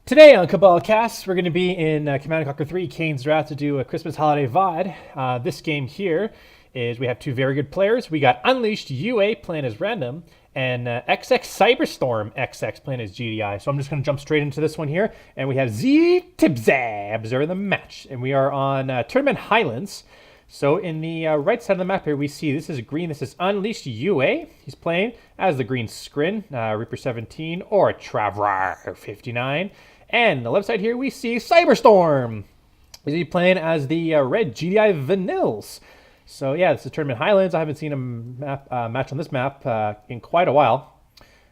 Today on Cabal Cast, we're going to be in Command & Conquer 3, Kane's Wrath, to do a Christmas holiday VOD. This game here is we have two very good players. We got UnleashedUA playing as random, and XXcyberstormXX playing as GDI. So I'm just going to jump straight into this one here. And we have Z-Tibzabs are in the match. And we are on Tournament Highlands. So in the right side of the map here, we see this is green. This is UnleashedUA. He's playing as the green Skrin, Reaper 17, or Traveler 59. And on the left side here, we see Cyberstorm. He's playing as the red GDI Vanilles. So yeah, this is Tournament Highlands. I haven't seen a match on this map in quite a while.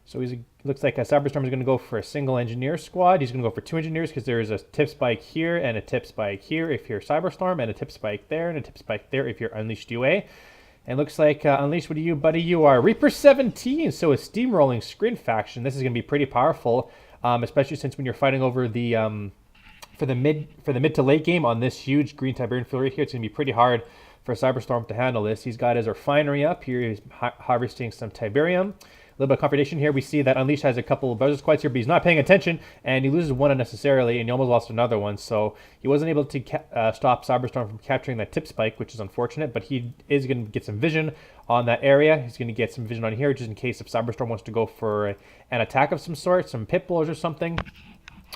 So looks like Cyberstorm is going to go for a single engineer squad. He's going to go for two engineers because there's a tip spike here and a tip spike here if you're Cyberstorm, and a tip spike there and a tip spike there if you're UnleashedUA. And looks like Unleashed, what are you, buddy? You are Reaper 17, so a steamrolling Skrin faction. This is going to be pretty powerful, especially since when you're fighting over the for the mid to late game on this huge green Tiberian field right here, it's going to be pretty hard for Cyberstorm to handle this. He's got his refinery up here. He's harvesting some Tiberium. A little bit of confrontation here. We see that Unleashed has a couple of buzzer squads here, but he's not paying attention, and he loses one unnecessarily, and he almost lost another one. So he wasn't able to stop Cyberstorm from capturing that tip spike, which is unfortunate, but he is going to get some vision on that area. He's going to get some vision on here, just in case if Cyberstorm wants to go for an attack of some sort, some pit bulls or something.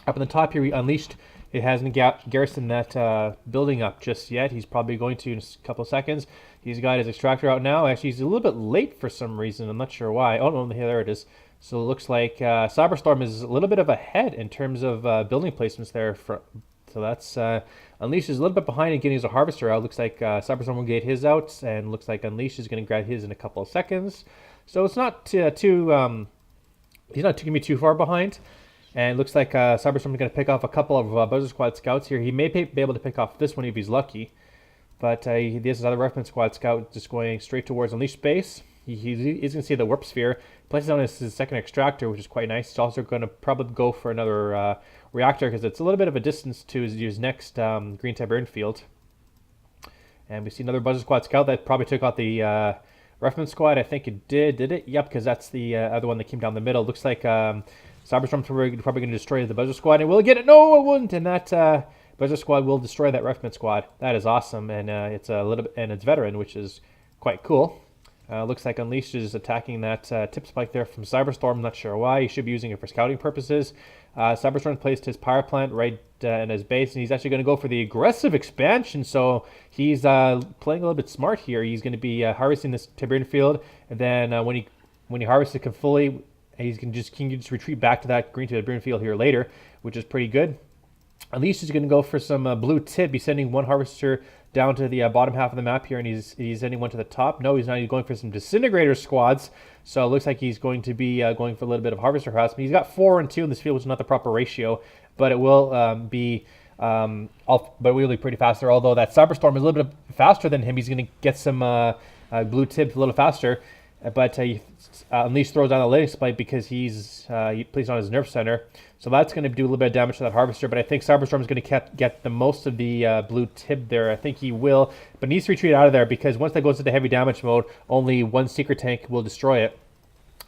Up on the top here, we Unleashed. It hasn't garrisoned that building up just yet. He's probably going to in a couple of seconds. He's got his extractor out now. Actually, he's a little bit late for some reason. I'm not sure why. Oh, no, there it is. So it looks like Cyberstorm is a little bit of ahead in terms of building placements there. So that's Unleashed is a little bit behind in getting his harvester out. Looks like Cyberstorm will get his out, and looks like Unleashed is going to grab his in a couple of seconds. So it's not he's not going to be too far behind. And it looks like Cyberstorm is going to pick off a couple of Buzzer Squad scouts here. He may be able to pick off this one if he's lucky. But this is another Reference Squad scout just going straight towards Unleashed base. He's going to see the Warp Sphere. Places on his second extractor, which is quite nice. He's also going to probably go for another reactor because it's a little bit of a distance to his next Green Tiberian field. And we see another Buzzer Squad scout that probably took out the Reference Squad. I think it did it? Yep, because that's the other one that came down the middle. Looks like Cyberstorm's probably going to destroy the Buzzer Squad, and will it get it? No, it wouldn't. And that Buzzer Squad will destroy that Refman Squad. That is awesome, and it's a little bit, and it's veteran, which is quite cool. Looks like Unleashed is attacking that tip spike there from Cyberstorm. Not sure why. He should be using it for scouting purposes. Cyberstorm placed his power plant right in his base, and he's actually going to go for the aggressive expansion. So he's playing a little bit smart here. He's going to be harvesting this Tiberian field, and then when he harvests it fully, he can just retreat back to that green Tiberian field here later, which is pretty good. Unleashed is going to go for some blue tip. He's sending one harvester down to the bottom half of the map here, and he's sending one to the top. No, he's not. He's going for some disintegrator squads. So it looks like he's going to be going for a little bit of harvester harassment. He's got 4 and 2 in this field, which is not the proper ratio, but it will be pretty fast there. Although that Cyberstorm is a little bit faster than him, he's going to get some blue tip a little faster. But Unleashed throws down the landing spike because he plays on his nerf center. So that's going to do a little bit of damage to that harvester. But I think Cyberstorm is going to get the most of the blue tip there. I think he will. But needs to retreat out of there because once that goes into heavy damage mode, only one secret tank will destroy it.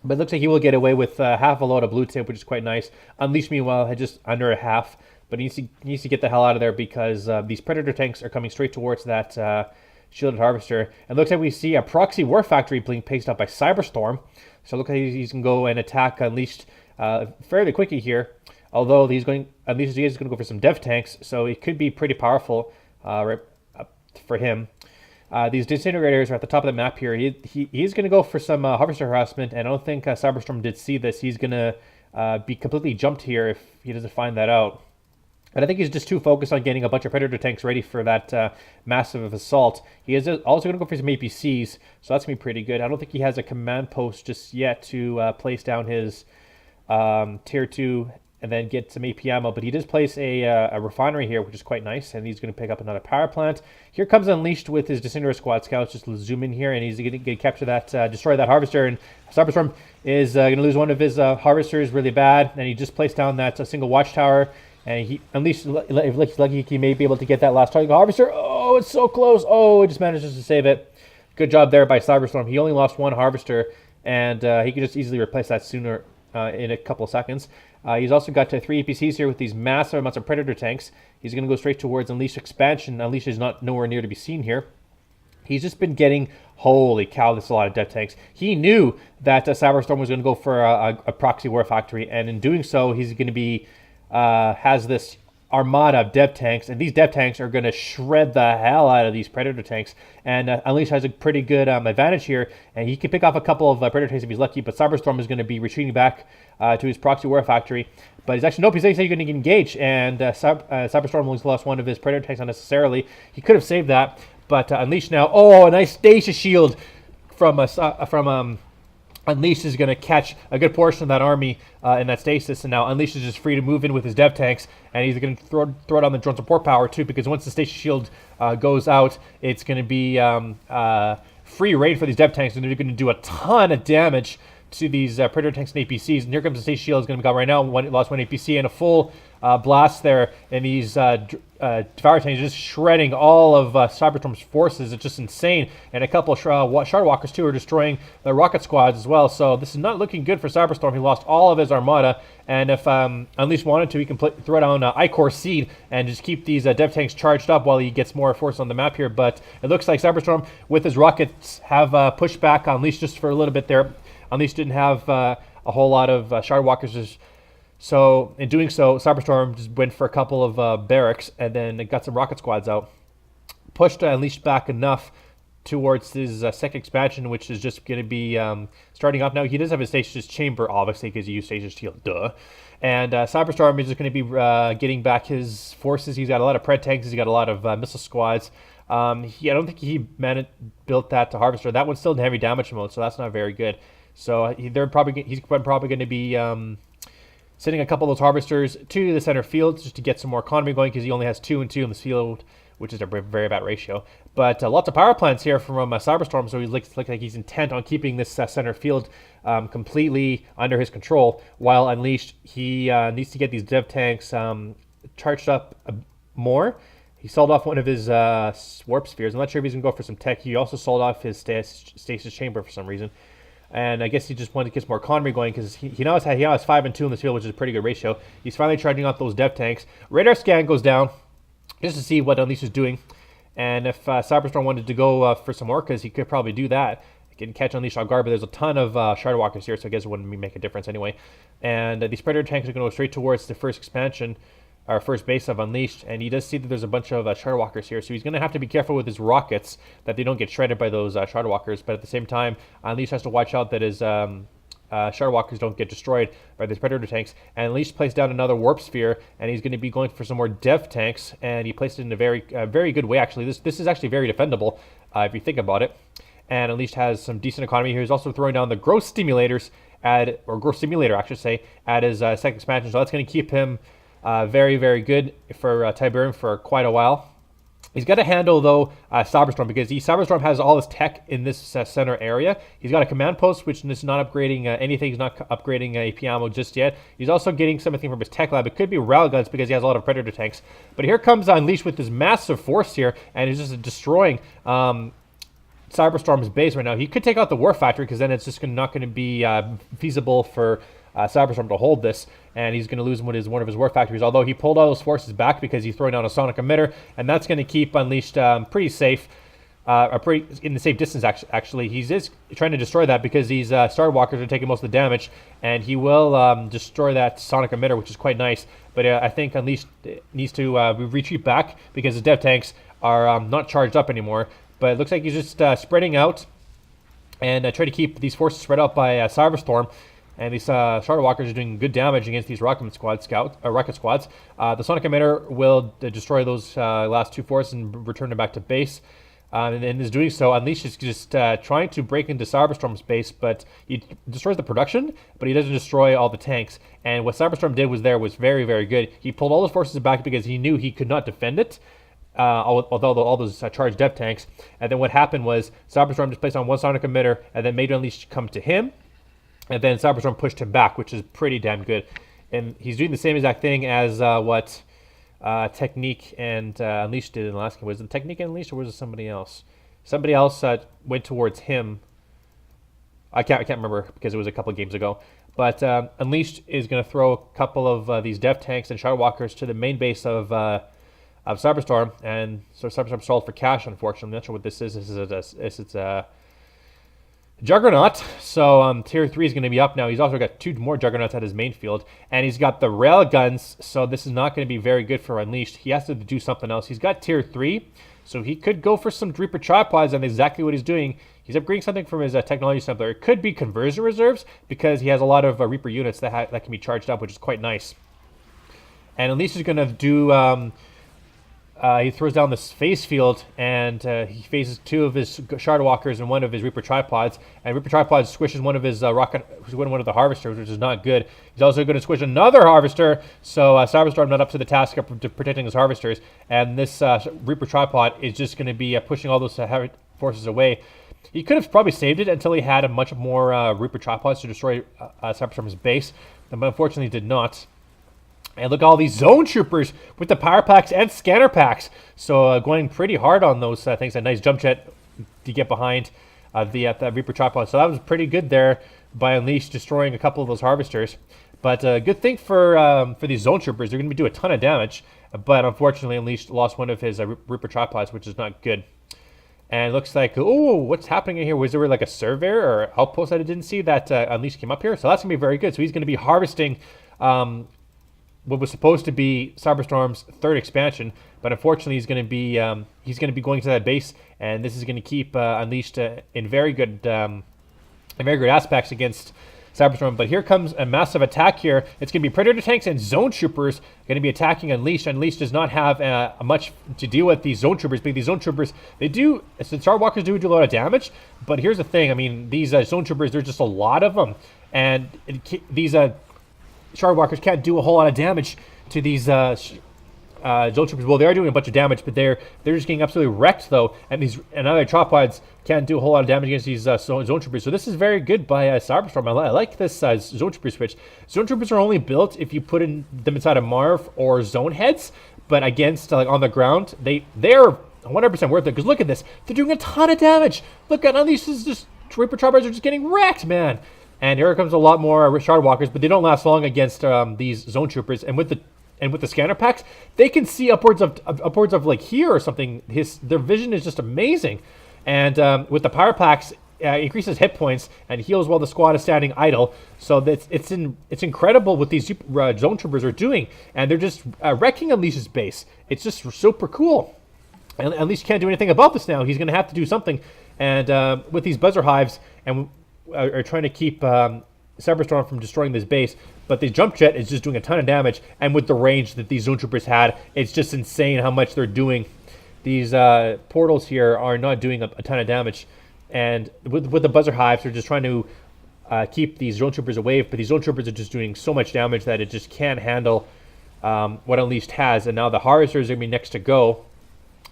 But it looks like he will get away with half a load of blue tip, which is quite nice. Unleashed, meanwhile, had just under a half. But he needs to get the hell out of there because these Predator tanks are coming straight towards that shielded harvester. And looks like we see a proxy war factory being paced up by Cyberstorm. So it looks like he's going to go and attack Unleashed fairly quickly here. Although Unleashed is going to go for some dev tanks, so it could be pretty powerful for him. These disintegrators are at the top of the map here. He's going to go for some harvester harassment, and I don't think Cyberstorm did see this. He's going to be completely jumped here if he doesn't find that out. But I think he's just too focused on getting a bunch of Predator tanks ready for that massive assault. He is also going to go for some APCs, so that's going to be pretty good. I don't think he has a command post just yet to place down his Tier 2 and then get some AP ammo. But he does place a refinery here, which is quite nice, and he's going to pick up another power plant. Here comes Unleashed with his Disintegrator Squad scouts. Just zoom in here, and he's going to capture that, destroy that harvester. And Cyberstorm is going to lose one of his harvesters really bad, and he just placed down that single watchtower. And Unleashed, if he's lucky, he may be able to get that last target harvester. Oh, it's so close. Oh, he just manages to save it. Good job there by Cyberstorm. He only lost one harvester, and he could just easily replace that sooner in a couple of seconds. He's also got 3 APCs here with these massive amounts of Predator tanks. He's going to go straight towards Unleashed expansion. Unleashed is not nowhere near to be seen here. He's just been getting, holy cow, this is a lot of dev tanks. He knew that Cyberstorm was going to go for a proxy war factory, and in doing so, he's going to be, has this armada of dev tanks, and these dev tanks are going to shred the hell out of these Predator tanks. And Unleashed has a pretty good advantage here, and he can pick off a couple of Predator tanks if he's lucky, but Cyberstorm is going to be retreating back to his proxy war factory. But he's actually, nope, he's actually going to engage, and Cyberstorm only lost one of his Predator tanks unnecessarily. He could have saved that. But Unleashed now, oh, a nice stasis shield from Unleashed is going to catch a good portion of that army in that stasis. And now Unleashed is just free to move in with his dev tanks. And he's going to throw it on the drone support power too, because once the stasis shield goes out, it's going to be free raid for these dev tanks. And they're going to do a ton of damage to these Predator tanks and APCs. And here comes the stasis shield. It's going to go right now. Lost one APC and a full blast there. And these Devourer tanks just shredding all of Cyberstorm's forces. It's just insane. And a couple of Shardwalkers too are destroying the rocket squads as well. So this is not looking good for Cyberstorm. He lost all of his armada. And if Unleashed wanted to, he can throw down Icor Seed and just keep these dev tanks charged up while he gets more force on the map here. But it looks like Cyberstorm with his rockets have pushed back Unleashed just for a little bit there. Unleashed didn't have a whole lot of Shardwalkers. So in doing so, Cyberstorm just went for a couple of barracks and then got some rocket squads out. Pushed Unleashed back enough towards his second expansion, which is just going to be starting up now. He does have his stasis chamber, obviously, because he used stasis shield, duh. And Cyberstorm is just going to be getting back his forces. He's got a lot of Pred tanks. He's got a lot of missile squads. I don't think he built that to Harvester. That one's still in heavy damage mode, so that's not very good. So he's probably going to be sending a couple of those Harvesters to the center field just to get some more economy going, because he only has 2 and 2 in this field, which is a very bad ratio. But lots of power plants here from Cyberstorm, so he looks like he's intent on keeping this center field completely under his control, while Unleashed, he needs to get these dev tanks charged up more. He sold off one of his warp spheres. I'm not sure if he's going to go for some tech. He also sold off his stasis chamber for some reason. And I guess he just wanted to get some more economy going, because he now has 5 and 2 in this field, which is a pretty good ratio. He's finally charging out those dev tanks. Radar scan goes down just to see what Unleashed is doing. And if Cyberstorm wanted to go for some orcas, he could probably do that. He can catch Unleashed off guard, but there's a ton of Shardwalkers here, so I guess it wouldn't make a difference anyway. And these Predator tanks are going to go straight towards the first expansion, our first base of Unleashed, and he does see that there's a bunch of Shardwalkers here, so he's going to have to be careful with his rockets that they don't get shredded by those Shardwalkers. But at the same time, Unleashed has to watch out that his Shardwalkers don't get destroyed by these Predator tanks. And Unleashed placed down another warp sphere, and he's going to be going for some more dev tanks, and he placed it in a very good way. Actually, this is actually very defendable if you think about it. And Unleashed has some decent economy here. He's also throwing down the growth stimulators growth simulator, I should say, at his second expansion. So that's going to keep him very good for Tiberium for quite a while. He's got to handle, though, Cyberstorm, because Cyberstorm has all his tech in this center area. He's got a command post, which is not upgrading anything. He's not upgrading AP ammo just yet. He's also getting something from his tech lab. It could be railguns, because he has a lot of Predator tanks. But here comes Unleashed with this massive force here, and he's just destroying Cyberstorm's base right now. He could take out the War Factory, because then it's just not going to be feasible for Cyberstorm to hold this, and he's going to lose one of his war factories, although he pulled all those forces back because he's throwing down a sonic emitter, and that's going to keep Unleashed pretty safe, pretty in the safe distance. Actually, he's just trying to destroy that because these Starwalkers are taking most of the damage, and he will destroy that sonic emitter, which is quite nice. But I think Unleashed needs to retreat back because his dev tanks are not charged up anymore. But it looks like he's just spreading out and try to keep these forces spread out by Cyberstorm. And these Shardwalkers are doing good damage against these rocket squads. The sonic emitter will destroy those last 2 forces and return them back to base. And in his doing so, Unleashed is just trying to break into Cyberstorm's base, but he destroys the production, but he doesn't destroy all the tanks. And what Cyberstorm did was very good. He pulled all those forces back because he knew he could not defend it. Although all those charged dev tanks. And then what happened was Cyberstorm just placed on one sonic emitter and then made Unleashed come to him. And then Cyberstorm pushed him back, which is pretty damn good. And he's doing the same exact thing as what Technique and Unleashed did in the last game. Was it Technique and Unleashed, or was it somebody else? Somebody else went towards him. I can't remember because it was a couple games ago. But Unleashed is going to throw a couple of these dev tanks and Shadow Walkers to the main base of Cyberstorm, and so Cyberstorm sold for cash. Unfortunately, I'm not sure what this is. It's a Juggernaut. So tier 3 is going to be up now. He's also got 2 more Juggernauts at his main field, and he's got the rail guns. So this is not going to be very good for Unleashed. He has to do something else. He's got tier 3, so he could go for some Reaper tripods, and exactly what he's doing. He's upgrading something from his technology sampler. It could be conversion reserves because he has a lot of Reaper units that can be charged up, which is quite nice. And Unleashed is going to do. He throws down this phase field, and he phases 2 of his Shard Walkers and 1 of his Reaper tripods. And Reaper tripods squishes one of his one of the harvesters, which is not good. He's also going to squish another harvester, so Cyberstorm not up to the task of protecting his harvesters. And this Reaper tripod is just going to be pushing all those heavy forces away. He could have probably saved it until he had a much more Reaper tripods to destroy Cyberstorm's base, but unfortunately he did not. And look at all these zone troopers with the power packs and scanner packs. So going pretty hard on those things. A nice jump jet to get behind the Reaper tripod. So that was pretty good there by Unleashed, destroying a couple of those harvesters. But good thing for these zone troopers. They're going to do a ton of damage. But unfortunately, Unleashed lost one of his Reaper tripods, which is not good. And it looks like, oh, what's happening in here? Was there like a surveyor or outpost that I didn't see that Unleashed came up here? So that's going to be very good. So he's going to be harvesting what was supposed to be Cyberstorm's 3rd expansion, but unfortunately he's going to be going to that base, and this is going to keep Unleashed in very good aspects against Cyberstorm. But here comes a massive attack here. It's going to be Predator tanks and Zone Troopers going to be attacking Unleashed. Unleashed does not have much to deal with these Zone Troopers, but these Zone Troopers, they do, since Shard Walkers do a lot of damage, but here's the thing, I mean, these Zone Troopers, there's just a lot of them, and these Shard Walkers can't do a whole lot of damage to these Zone Troopers. Well, they are doing a bunch of damage, but they're just getting absolutely wrecked, though. And other tripods can't do a whole lot of damage against these Zone Troopers. So this is very good by Cyberstorm. I like this Zone Trooper switch. Zone Troopers are only built if you put them inside of Marv or Zone Heads, but against like on the ground, they're 100% worth it. Because look at this, they're doing a ton of damage. Look at all these just Reaper tripods are just getting wrecked, man. And here comes a lot more Shard Walkers, but they don't last long against these Zone Troopers. And with the scanner packs, they can see upwards of like here or something. Their vision is just amazing. And with the power packs, increases hit points and heals while the squad is standing idle. So it's incredible what these Zone Troopers are doing, and they're just wrecking Unleashed's base. It's just super cool. And Unleashed can't do anything about this now. He's going to have to do something. And with these buzzer hives and are trying to keep Cyberstorm from destroying this base, but the jump jet is just doing a ton of damage, and with the range that these Zone Troopers had, it's just insane how much they're doing. These portals here are not doing a ton of damage, and with the buzzer hives, they're just trying to keep these Zone Troopers away, but these Zone Troopers are just doing so much damage that it just can't handle what Unleashed has. And now the Harvesters are going to be next to go.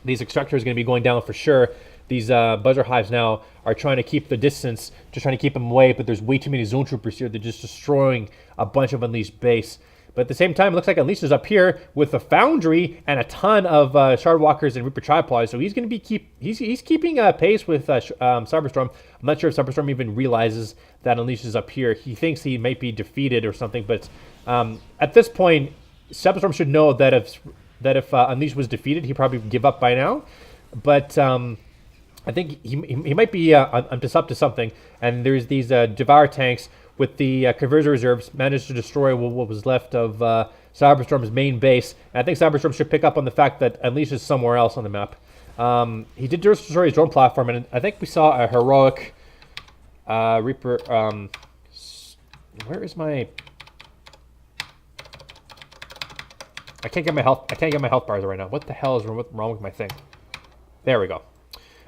These Extractors are going to be going down for sure. These buzzer hives now are trying to keep the distance, just trying to keep them away, but there's way too many Zone Troopers here. They're just destroying a bunch of Unleashed base. But at the same time, it looks like Unleashed is up here with a Foundry and a ton of Shard Walkers and Reaper tripods. So he's going to be he's keeping pace with Cyberstorm. I'm not sure if Cyberstorm even realizes that Unleashed is up here. He thinks he might be defeated or something. But at this point, Cyberstorm should know that if Unleashed was defeated, he'd probably give up by now. But I think he might be up to something. And there's these Devour tanks with the conversion reserves managed to destroy what was left of Cyberstorm's main base. And I think Cyberstorm should pick up on the fact that Unleashed is somewhere else on the map. He did destroy his drone platform, and I think we saw a heroic Reaper. Where is my? I can't get my health bars right now. What the hell is wrong with my thing? There we go.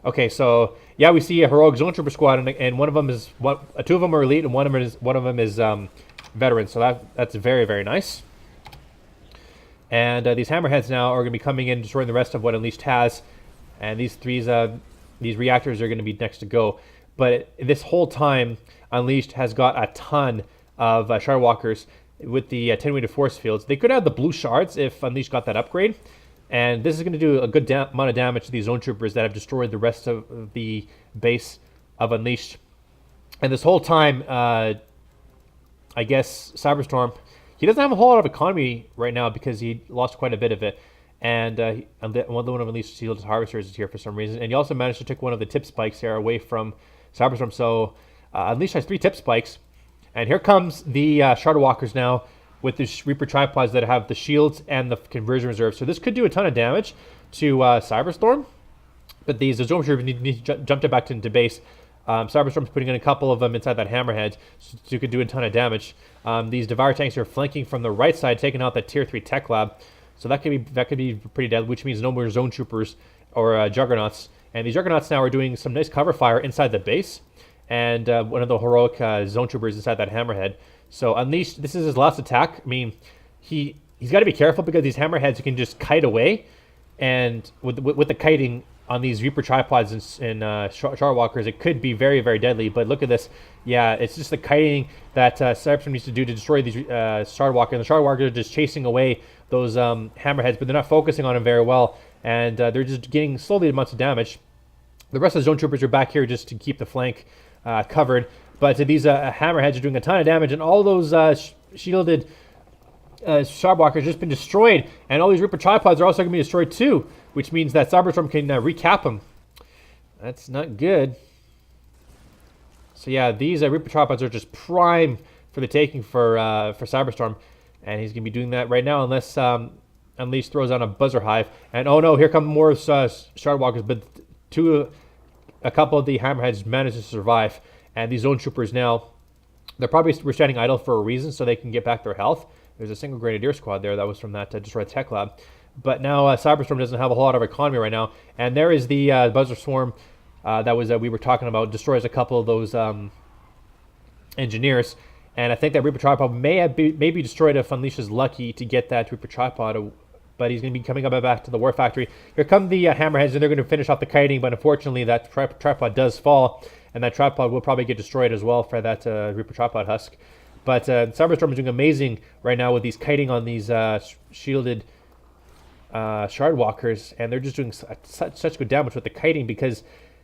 Okay, so yeah, we see a heroic Zone Trooper squad, and one of them is two of them are elite, and one of them is veterans. So that's very, very nice. And these hammerheads now are going to be coming in, destroying the rest of what Unleashed has, and these reactors are going to be next to go. But this whole time, Unleashed has got a ton of Shard Walkers with the attenuated force fields. They could have the blue shards if Unleashed got that upgrade. And this is going to do a good amount of damage to these Zone Troopers that have destroyed the rest of the base of Unleashed. And this whole time, I guess Cyberstorm, he doesn't have a whole lot of economy right now because he lost quite a bit of it. And one of Unleashed Shield's Harvesters is here for some reason. And he also managed to take one of the tip spikes here away from Cyberstorm. So Unleashed has 3 tip spikes. And here comes the Shard Walkers now with the Reaper Tripods that have the shields and the conversion reserve. So this could do a ton of damage to Cyberstorm. But these Zone Troopers need to jump it back into base. Cyberstorm's putting in a couple of them inside that Hammerhead, so you could do a ton of damage. These Devour tanks are flanking from the right side, taking out that Tier 3 Tech Lab. So that could be pretty deadly, which means no more Zone Troopers or Juggernauts. And these Juggernauts now are doing some nice cover fire inside the base. And one of the heroic Zone Troopers inside that Hammerhead. So Unleashed, this is his last attack. I mean, he's got to be careful because these Hammerheads can just kite away. And with the kiting on these Reaper Tripods and Shard Walkers, it could be very, very deadly. But look at this. Yeah, it's just the kiting that Cyberstorm needs to do to destroy these Shard Walkers. And the Shard Walkers are just chasing away those Hammerheads, but they're not focusing on them very well. And they're just getting slowly amounts of damage. The rest of the Zone Troopers are back here just to keep the flank covered. But these Hammerheads are doing a ton of damage. And all those shielded Shard Walkers just been destroyed. And all these Reaper Tripods are also going to be destroyed too, which means that Cyberstorm can recap them. That's not good. So yeah, these Reaper Tripods are just prime for the taking for Cyberstorm. And he's going to be doing that right now unless Unleashed throws on a Buzzer Hive. And oh no, here come more Shard Walkers, but a couple of the Hammerheads managed to survive. And these Zone Troopers now, they're probably standing idle for a reason so they can get back their health. There's a single Grenadier squad there that was from that destroyed Tech Lab. But now Cyberstorm doesn't have a whole lot of economy right now. And there is the Buzzer Swarm that we were talking about. Destroys a couple of those engineers. And I think that Reaper Tripod may be destroyed if Unleashed is lucky to get that Reaper Tripod. But he's going to be coming up back to the War Factory. Here come the Hammerheads, and they're going to finish off the kiting. But unfortunately, that tripod does fall. And that tripod will probably get destroyed as well for that Reaper Tripod husk. But Cyberstorm is doing amazing right now with these kiting on these shielded Shard Walkers. And they're just doing such good damage with the kiting because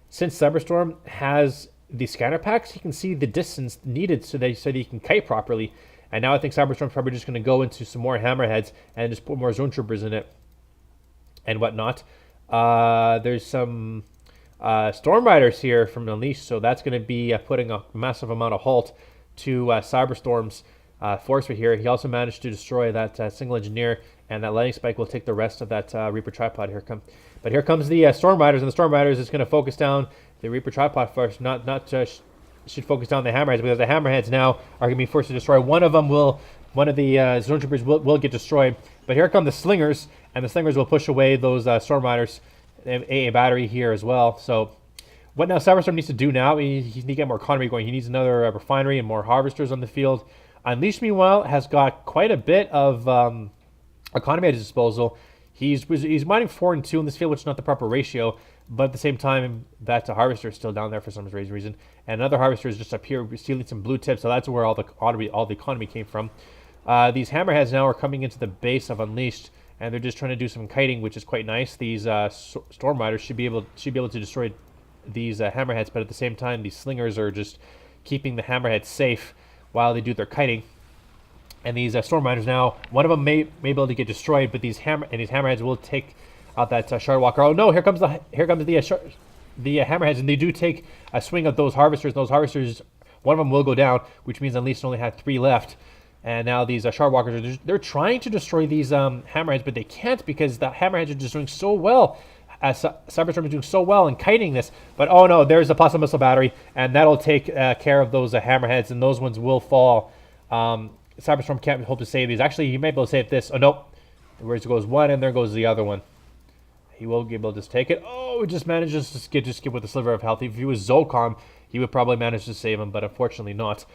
since Cyberstorm has the scanner packs, he can see the distance needed so that he can kite properly. And now I think Cyberstorm's probably just going to go into some more Hammerheads and just put more Zone Troopers in it and whatnot. There's some Storm Riders here from Unleashed, so that's going to be putting a massive amount of halt to Cyberstorm's force right here. He also managed to destroy that single engineer, and that lightning spike will take the rest of that Reaper Tripod. But here comes the Storm Riders, and the Storm Riders is going to focus down the Reaper Tripod first, should focus down the Hammerheads, because the Hammerheads now are going to be forced to destroy. One of the Zone Troopers will get destroyed. But here come the Slingers, and the Slingers will push away those Storm Riders. A battery here as well. So what now Cyberstorm needs to do now, he needs to get more economy going. He needs another refinery and more harvesters on the field. Unleashed, meanwhile, has got quite a bit of economy at his disposal. He's mining 4 and 2 in this field, which is not the proper ratio. But at the same time, that harvester is still down there for some reason. And another harvester is just up here stealing some blue tips. So that's where all the economy came from. These Hammerheads now are coming into the base of Unleashed, and they're just trying to do some kiting, which is quite nice. These Storm Riders should be able to destroy these Hammerheads, but at the same time, these Slingers are just keeping the Hammerheads safe while they do their kiting. And these Storm Riders now, one of them may be able to get destroyed, but these Hammerheads will take out that Shard Walker. Oh no! Here comes the Hammerheads, and they do take a swing at those harvesters. Those harvesters, one of them will go down, which means Unleashed only had 3 left. And now these Shard Walkers, they're trying to destroy these Hammerheads, but they can't because the Hammerheads are just doing so well. Cyberstorm is doing so well in kiting this. But oh no, there's a pulsar missile battery, and that'll take care of those Hammerheads, and those ones will fall. Cyberstorm can't hope to save these. Actually, he might be able to save this. Oh no, there goes one, and there goes the other one. He will be able to just take it. Oh, it just manages to skip with a sliver of health. If he was Zolcom, he would probably manage to save him, but unfortunately not.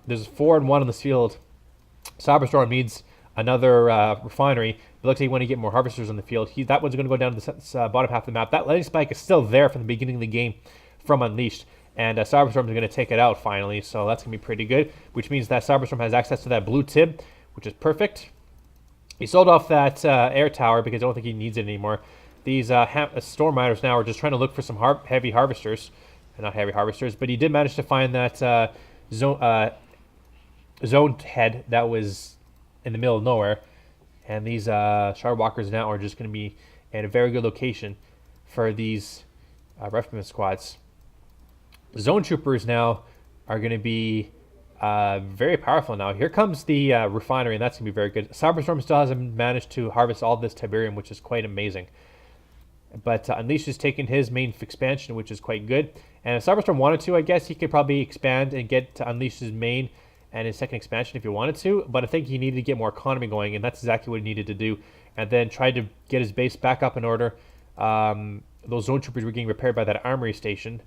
There's 4 and 1 in this field. Cyberstorm needs another refinery. It looks like he want to get more harvesters on the field. That one's going to go down to the bottom half of the map. That lightning spike is still there from the beginning of the game from Unleashed. And Cyberstorm is going to take it out finally. So that's going to be pretty good. Which means that Cyberstorm has access to that blue tib, which is perfect. He sold off that air tower because I don't think he needs it anymore. These Storm Riders now are just trying to look for some heavy harvesters. Not heavy harvesters, but he did manage to find that zone head that was in the middle of nowhere. And these Shard Walkers now are just going to be in a very good location for these rifleman squads. Zone Troopers now are going to be very powerful now. Here comes the refinery, and that's going to be very good. Cyberstorm still hasn't managed to harvest all this Tiberium, which is quite amazing. But Unleashed is taking his main expansion, which is quite good. And if Cyberstorm wanted to, I guess he could probably expand and get to Unleashed's main and his second expansion if he wanted to. But I think he needed to get more economy going, and that's exactly what he needed to do. And then try to get his base back up in order. Those Zone Troopers were getting repaired by that armory station.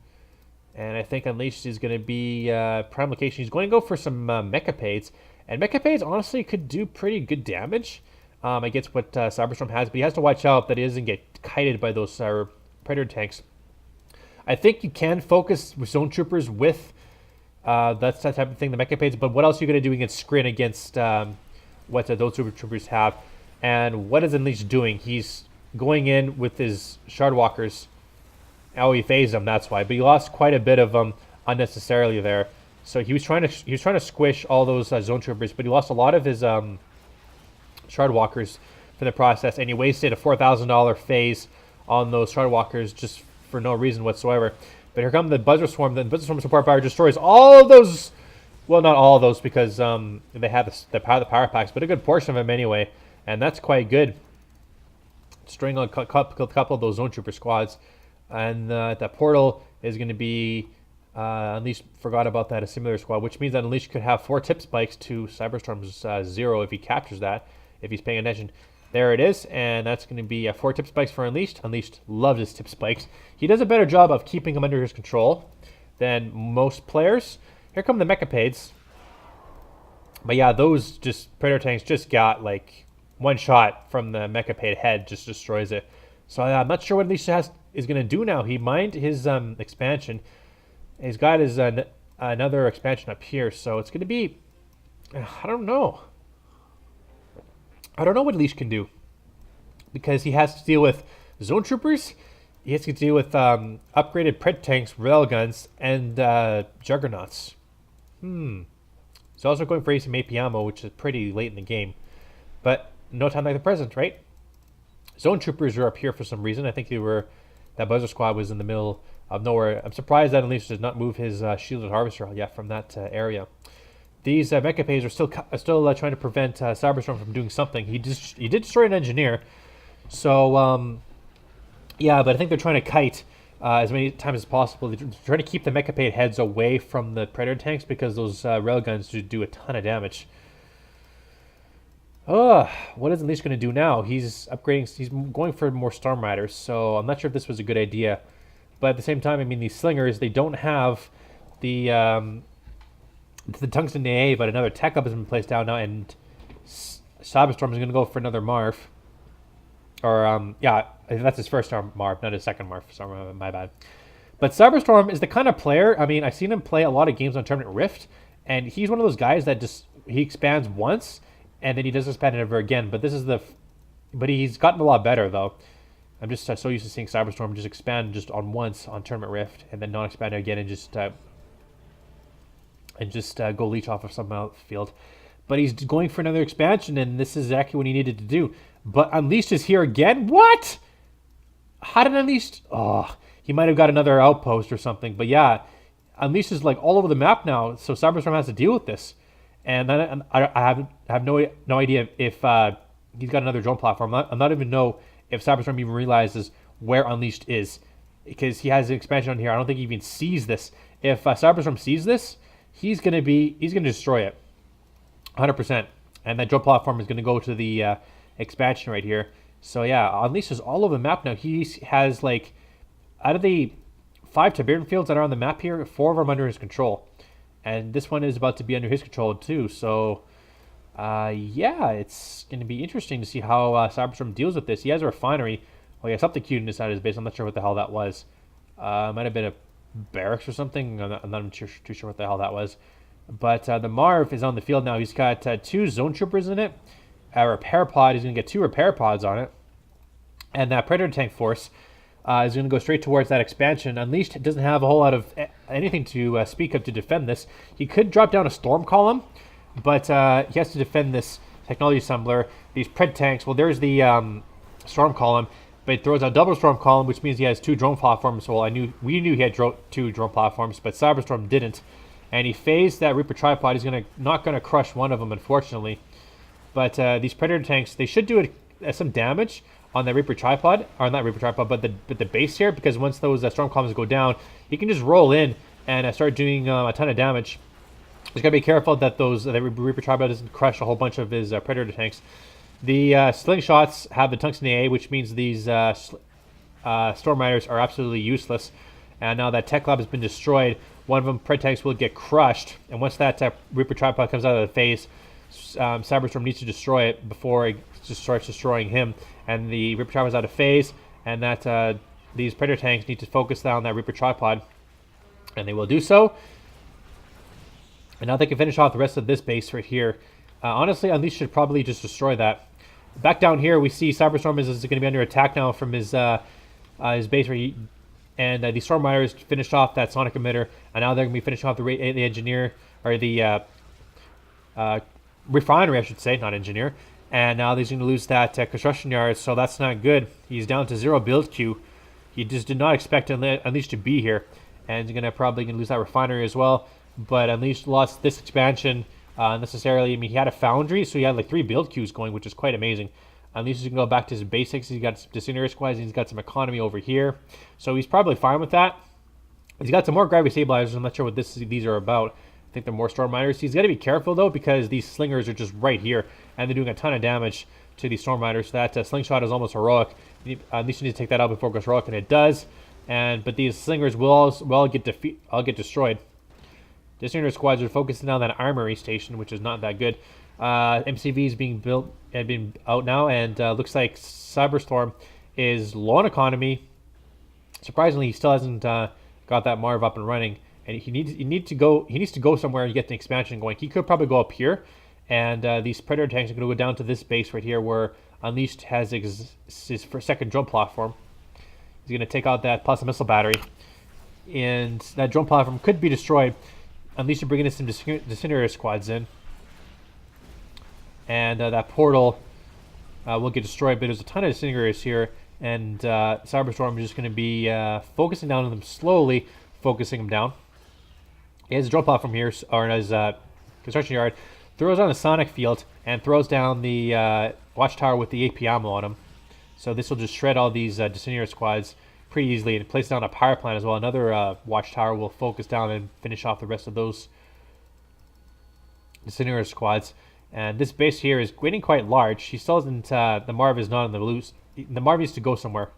And I think Unleashed is going to be prime location. He's going to go for some Mechapades. And Mechapades, honestly, could do pretty good damage against what Cyberstorm has. But he has to watch out that he doesn't get kited by those Predator tanks. I think you can focus with Zone Troopers with that's that type of thing, the Mechapades. But what else are you going to do against Scrin against what those Super Troopers have? And what is Unleashed doing? He's going in with his Shard Walkers. Oh, he phased them. That's why. But he lost quite a bit of them unnecessarily there. So he was trying to squish all those Zone Troopers, but he lost a lot of his Shard Walkers for the process, and he wasted a $4,000 phase on those Shard Walkers just for no reason whatsoever. But here comes the Buzzer Swarm. The Buzzer Swarm support power destroys all of those. Well, not all of those because they have the power packs, but a good portion of them anyway, and that's quite good. String on a couple of those Zone Trooper squads. And that portal is going to be Unleashed forgot about that, a similar squad, which means that Unleashed could have 4 tip spikes to Cyberstorm's 0 if he captures that, if he's paying attention. There it is, and that's going to be 4 tip spikes for Unleashed. Unleashed loves his tip spikes. He does a better job of keeping them under his control than most players. Here come the Mechapades. But yeah, those Predator tanks just got like one shot from the Mechapade head, just destroys it. So I'm not sure what Unleashed is going to do now. He mined his expansion. He's got his another expansion up here, so it's going to be... I don't know. I don't know what Unleashed can do. Because he has to deal with Zone Troopers, he has to deal with upgraded Pred tanks, railguns, and Juggernauts. He's also going for some AP ammo, which is pretty late in the game. But no time like the present, right? Zone Troopers are up here for some reason. I think that Buzzer Squad was in the middle of nowhere. I'm surprised that Unleashed does not move his shielded harvester yet from that area. These Mechapades are still trying to prevent Cyberstorm from doing something. He did destroy an engineer, so yeah. But I think they're trying to kite as many times as possible. They're trying to keep the Mechapade heads away from the Predator tanks because those railguns do a ton of damage. What is Unleashed going to do now? He's upgrading. He's going for more Storm Riders, so I'm not sure if this was a good idea. But at the same time, I mean, these Slingers, they don't have the Tungsten AA, but another tech up has been placed down now, and Cyberstorm is going to go for another Marv. Or, yeah, that's his first Marv, not his second Marv. Sorry, my bad. But Cyberstorm is the kind of player, I mean, I've seen him play a lot of games on Tournament Rift, and he's one of those guys that he expands once, and then he doesn't expand it ever again. But but he's gotten a lot better, though. I'm just so used to seeing Cyberstorm just expand just on once on Tournament Rift, and then not expand it again, and just go leech off of some outfield. But he's going for another expansion, and this is exactly what he needed to do. But Unleashed is here again? What? How did Unleashed... Oh, he might have got another outpost or something. But yeah, Unleashed is like all over the map now, so Cyberstorm has to deal with this. And then I have no idea if he's got another drone platform. I'm not even know if Cyberstorm even realizes where Unleashed is, because he has an expansion on here. I don't think he even sees this. If Cyberstorm sees this, he's gonna destroy it, 100%. And that drone platform is gonna go to the expansion right here. So yeah, Unleashed is all over the map now. He has like, out of the 5 Tiberium fields that are on the map here, 4 of them are under his control. And this one is about to be under his control too. So, yeah, it's going to be interesting to see how Cyberstorm deals with this. He has a refinery. Oh, yeah, something cute inside his base. I'm not sure what the hell that was. Might have been a barracks or something. I'm not too sure what the hell that was. But the Marv is on the field now. He's got 2 Zone Troopers in it. A repair pod. He's going to get 2 repair pods on it. And that Predator tank force is going to go straight towards that expansion. Unleashed doesn't have a whole lot of anything to speak of to defend this. He could drop down a storm column, But he has to defend this technology assembler. These pred tanks. Well, there's the storm column, but it throws a double storm column, which means he has 2 drone platforms. Well, we knew he had 2 drone platforms, but Cyberstorm didn't, and he phased that Reaper tripod. He's not gonna crush one of them, unfortunately. But these Predator tanks, they should do some damage on the Reaper tripod, or not Reaper tripod, but the base here, because once those storm columns go down, he can just roll in and start doing a ton of damage. Just gotta be careful that the Reaper tripod doesn't crush a whole bunch of his Predator tanks. The slingshots have the tungsten AA, which means these storm riders are absolutely useless. And now that tech lab has been destroyed, one of them pred tanks will get crushed. And once that Reaper tripod comes out of the phase, Cyberstorm needs to destroy it before it just starts destroying him. And the Reaper tripod is out of phase, and that these Predator tanks need to focus down that Reaper tripod, and they will do so. And now they can finish off the rest of this base right here. Honestly, Unleashed should probably just destroy that. Back down here, we see Cyberstorm is going to be under attack now from his base, and the Storm Riders finished off that Sonic emitter, and now they're going to be finishing off the engineer, or the refinery, I should say, not engineer. And now he's going to lose that construction yard, so that's not good. He's down to 0 build queue. He just did not expect Unleashed to be here, and he's probably going to lose that refinery as well. But Unleashed lost this expansion necessarily. I mean, he had a foundry, so he had like 3 build queues going, which is quite amazing. Unleashed is going to go back to his basics. He's got some disintegrator squads, and he's got some economy over here. So he's probably fine with that. He's got some more gravity stabilizers. I'm not sure what these are about. I think they're more storm miners. He's got to be careful, though, because these slingers are just right here, and they're doing a ton of damage to these storm miners. That slingshot is almost heroic. Unleashed needs to take that out before it goes heroic, and it does. But these slingers will all get destroyed. Disintegrator squads are focusing on that armory station, which is not that good. MCV is being built and been out now, and looks like Cyberstorm is low on economy. Surprisingly, he still hasn't got that Marv up and running, and he needs to go somewhere and get the expansion going. He could probably go up here, and these Predator tanks are going to go down to this base right here, where Unleashed has his second drone platform. He's going to take out that plasma missile battery, and that drone platform could be destroyed. Unleashed are bringing in some disintegrator squads in, and that portal will get destroyed. But there's a ton of disintegrators here, and Cyberstorm is just going to be focusing down on them slowly, focusing them down. He has a drone platform here, or in his construction yard, throws on the sonic field, and throws down the watchtower with the AP ammo on him. So this will just shred all these disintegrator squads pretty easily, and place down a power plant as well. Another watchtower will focus down and finish off the rest of those disintegrator squads. And this base here is getting quite large. He still isn't, the Marv is not on the loose. The Marv needs to go somewhere.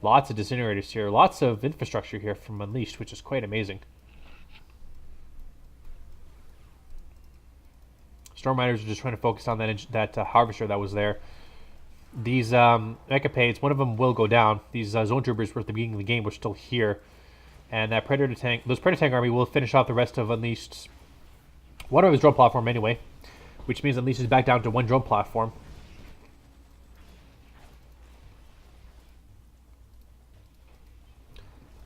Lots of disintegrators here, lots of infrastructure here from Unleashed, which is quite amazing. Storm Riders are just trying to focus on that harvester that was there. These Mechapades, one of them will go down. These Zone Troopers were at the beginning of the game were still here. And that Predator tank, those Predator tank army will finish off the rest of Unleashed's, one of his drone platform anyway, which means Unleashed is back down to 1 drone platform.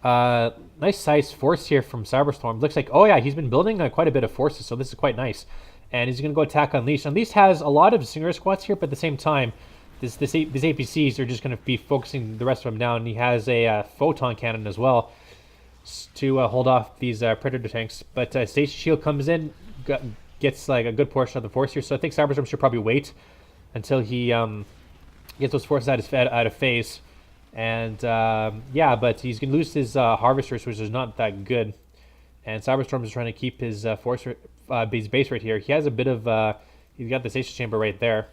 Nice size force here from Cyberstorm. Looks like, oh yeah, he's been building quite a bit of forces, so this is quite nice. And he's going to go attack Unleashed. Unleashed has a lot of disintegrator squads here, but at the same time, these APCs are just going to be focusing the rest of them down. And he has a photon cannon as well to hold off these Predator tanks. But Station Shield comes in, gets like a good portion of the force here. So I think Cyberstorm should probably wait until he gets those forces out of phase. And yeah, but he's going to lose his harvesters, which is not that good. And Cyberstorm is trying to keep his base right here. He has a bit of he's got the station chamber right there.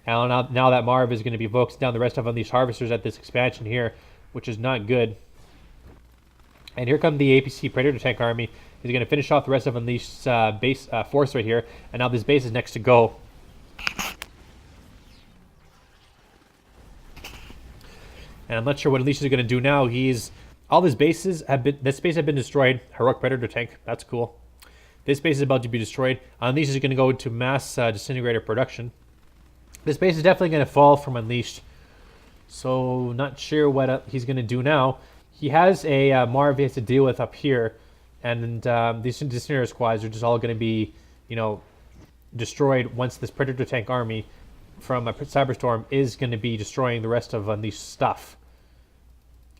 And now that Marv is going to be focused down the rest of Unleashed harvesters at this expansion here, which is not good. And here come the APC Predator tank army. He's going to finish off the rest of Unleashed's base force right here. And now this base is next to go. And I'm not sure what Unleashed is going to do now. All his bases have been, this base have been destroyed. Heroic Predator tank, that's cool. This base is about to be destroyed. Unleashed is going to go into mass disintegrator production. This base is definitely going to fall from Unleashed. So not sure what he's going to do now. He has a Marv he has to deal with up here. And these disintegrator squads are just all going to be, you know, destroyed once this Predator tank army from a Cyberstorm is going to be destroying the rest of Unleashed stuff.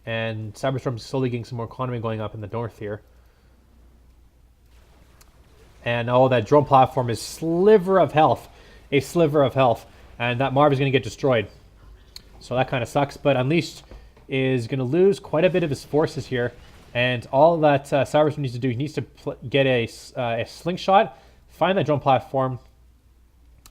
And Cyberstorm's slowly getting some more economy going up in the north here. And oh, that drone platform is sliver of health. A sliver of health. And that Marv is going to get destroyed. So that kind of sucks. But Unleashed is going to lose quite a bit of his forces here. And all that Cyberstorm needs to do, he needs to get a slingshot, find that drone platform.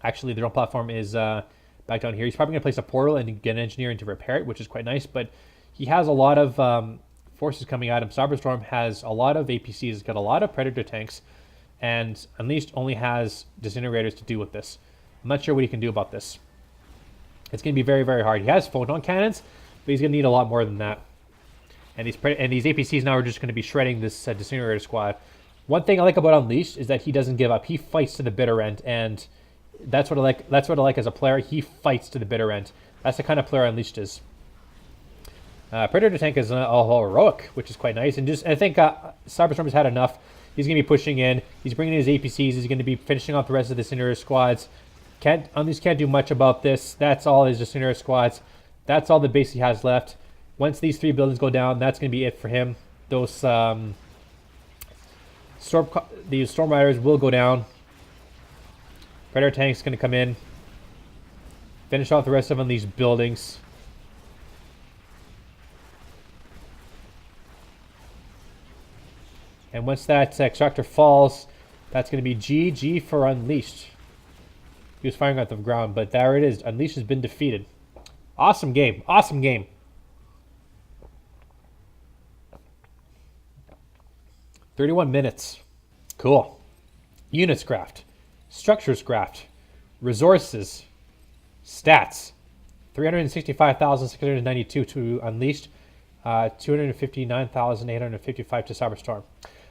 Actually, the drone platform is back down here. He's probably going to place a portal and get an engineer in to repair it, which is quite nice. But he has a lot of forces coming at him. Cyberstorm has a lot of APCs. He's got a lot of Predator tanks. And Unleashed only has disintegrators to deal with this. I'm not sure what he can do about this. It's going to be very, very hard. He has photon cannons, but he's going to need a lot more than that. And these APCs now are just going to be shredding this disintegrator squad. One thing I like about Unleashed is that he doesn't give up. He fights to the bitter end, and that's what I like. That's what I like as a player. He fights to the bitter end. That's the kind of player Unleashed is. Predator tank is all heroic, which is quite nice. And just I think Cyberstorm has had enough. He's going to be pushing in. He's bringing in his APCs. He's going to be finishing off the rest of the disintegrator squads. Unleashed can't do much about this. That's all his disintegrator squads. That's all the base he has left. Once these 3 buildings go down, that's going to be it for him. Those Storm Riders will go down. Predator tank's going to come in. Finish off the rest of Unleashed buildings. And once that extractor falls, that's going to be GG for Unleashed. He was firing at the ground, but there it is. Unleashed has been defeated. Awesome game. Awesome game. "31 minutes. Cool. Units craft. Structures craft. Resources. Stats. 365,692 to Unleashed. 259,855 to Cyberstorm.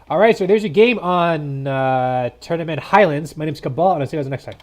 All right, so there's your game on Tournament Highlands. My name's Cabal, and I'll see you guys next time.